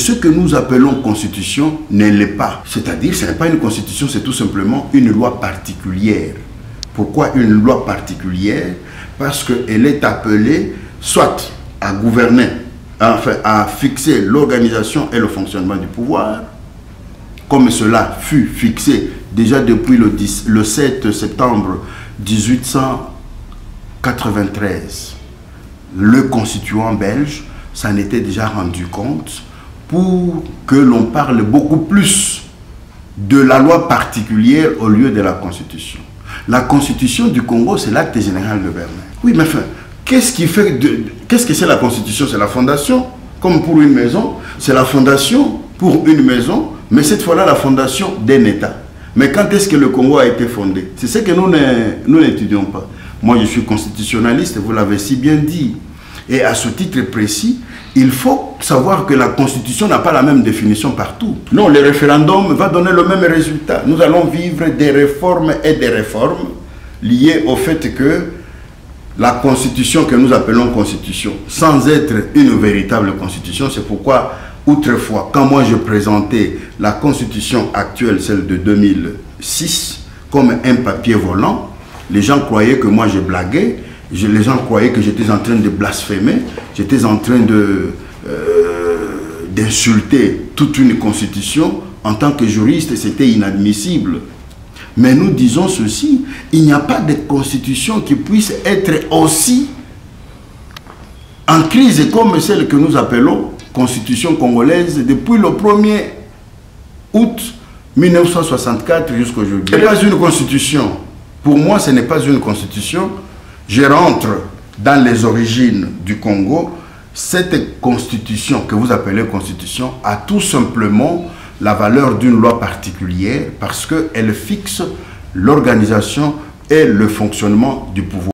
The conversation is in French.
ce que nous appelons constitution ne l'est pas. C'est-à-dire, ce n'est pas une constitution, c'est tout simplement une loi particulière. Pourquoi une loi particulière? Parce qu'elle est appelée soit à gouverner, enfin à fixer l'organisation et le fonctionnement du pouvoir, comme cela fut fixé déjà depuis le 7 septembre 1893. Le constituant belge s'en était déjà rendu compte pour que l'on parle beaucoup plus de la loi particulière au lieu de la constitution. La constitution du Congo, c'est l'acte général de Berlin. Oui, mais enfin, qu'est-ce que c'est la constitution? C'est la fondation, comme pour une maison. C'est la fondation pour une maison, mais cette fois-là, la fondation d'un État. Mais quand est-ce que le Congo a été fondé? C'est ce que nous n'étudions pas. Moi, je suis constitutionnaliste, vous l'avez si bien dit. Et à ce titre précis, il faut savoir que la Constitution n'a pas la même définition partout. Non, le référendum va donner le même résultat. Nous allons vivre des réformes et des réformes liées au fait que la Constitution que nous appelons Constitution, sans être une véritable Constitution, c'est pourquoi, autrefois, quand moi je présentais la Constitution actuelle, celle de 2006, comme un papier volant, les gens croyaient que moi je blaguais. Les gens croyaient que j'étais en train de blasphémer, j'étais en train d'insulter toute une constitution. En tant que juriste, c'était inadmissible. Mais nous disons ceci, il n'y a pas de constitution qui puisse être aussi en crise comme celle que nous appelons constitution congolaise depuis le 1er août 1964 jusqu'aujourd'hui. Ce n'est pas une constitution. Pour moi, ce n'est pas une constitution. Je rentre dans les origines du Congo. Cette constitution que vous appelez constitution a tout simplement la valeur d'une loi particulière parce qu'elle fixe l'organisation et le fonctionnement du pouvoir.